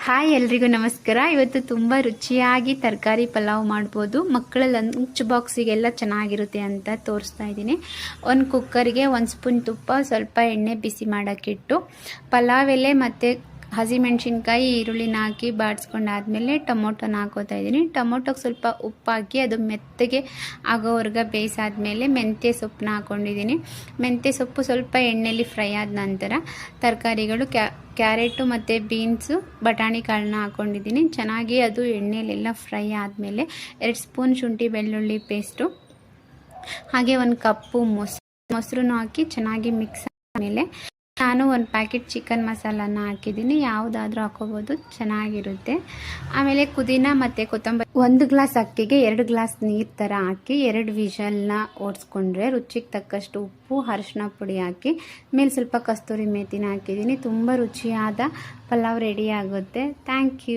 Hi ಎಲ್ರಿಗೂ ನಮಸ್ಕಾರ. ಇವತ್ತು ತುಂಬ ರುಚಿಯಾಗಿ ತರಕಾರಿ ಪಲಾವ್ ಮಾಡ್ಬೋದು. ಮಕ್ಕಳ ಲಂಚ್ ಬಾಕ್ಸಿಗೆಲ್ಲ ಚೆನ್ನಾಗಿರುತ್ತೆ ಅಂತ ತೋರಿಸ್ತಾ ಇದ್ದೀನಿ. ಒಂದು ಕುಕ್ಕರ್ಗೆ 1 ಸ್ಪೂನ್ ತುಪ್ಪ, ಸ್ವಲ್ಪ ಎಣ್ಣೆ ಬಿಸಿ ಮಾಡೋಕ್ಕಿಟ್ಟು ಪಲಾವ್ ಎಲೆ ಮತ್ತು ಹಸಿಮೆಣಸಿನ್ಕಾಯಿ ಈರುಳ್ಳಿನ ಹಾಕಿ ಬಾಡಿಸ್ಕೊಂಡಾದ್ಮೇಲೆ ಟೊಮೊಟೊನ ಹಾಕೋತಾ ಇದ್ದೀನಿ. ಟೊಮೊಟೊಗೆ ಸ್ವಲ್ಪ ಉಪ್ಪು ಹಾಕಿ ಅದು ಮೆತ್ತಗೆ ಆಗೋವರೆಗೆ ಬೇಯಿಸಾದ್ಮೇಲೆ ಮೆಂತ್ಯ ಸೊಪ್ಪನ್ನ ಹಾಕ್ಕೊಂಡಿದ್ದೀನಿ. ಮೆಂತ್ಯ ಸೊಪ್ಪು ಸ್ವಲ್ಪ ಎಣ್ಣೆಯಲ್ಲಿ ಫ್ರೈ ಆದ ನಂತರ ತರಕಾರಿಗಳು ಕ್ಯಾರೆಟು ಮತ್ತು ಬೀನ್ಸು, ಬಟಾಣಿ ಕಾಳನ್ನ ಹಾಕ್ಕೊಂಡಿದ್ದೀನಿ. ಚೆನ್ನಾಗಿ ಅದು ಎಣ್ಣೆಯಲ್ಲೆಲ್ಲ ಫ್ರೈ ಆದಮೇಲೆ 2 ಸ್ಪೂನ್ ಶುಂಠಿ ಬೆಳ್ಳುಳ್ಳಿ ಪೇಸ್ಟು, ಹಾಗೆ 1 ಕಪ್ಪು ಮೊಸರನ್ನು ಹಾಕಿ ಚೆನ್ನಾಗಿ ಮಿಕ್ಸ್ ಆದಮೇಲೆ ನಾನು 1 ಪ್ಯಾಕೆಟ್ ಚಿಕನ್ ಮಸಾಲಾನ ಹಾಕಿದ್ದೀನಿ. ಯಾವುದಾದ್ರೂ ಹಾಕೋಬೋದು, ಚೆನ್ನಾಗಿರುತ್ತೆ. ಆಮೇಲೆ ಪುದೀನ ಮತ್ತು ಕೊತ್ತಂಬರಿ, 1 ಗ್ಲಾಸ್ ಅಕ್ಕಿಗೆ 2 ಗ್ಲಾಸ್ ನೀರು ಥರ ಹಾಕಿ 2 ವಿಷಲ್ನ ಓಡಿಸ್ಕೊಂಡ್ರೆ ರುಚಿಗೆ ತಕ್ಕಷ್ಟು ಉಪ್ಪು, ಅರಿಶಿನ ಪುಡಿ ಹಾಕಿ ಮೇಲೆ ಸ್ವಲ್ಪ ಕಸ್ತೂರಿ ಮೇಥಿನ ಹಾಕಿದ್ದೀನಿ. ತುಂಬ ರುಚಿಯಾದ ಪಲಾವ್ ರೆಡಿ ಆಗುತ್ತೆ. Thank you.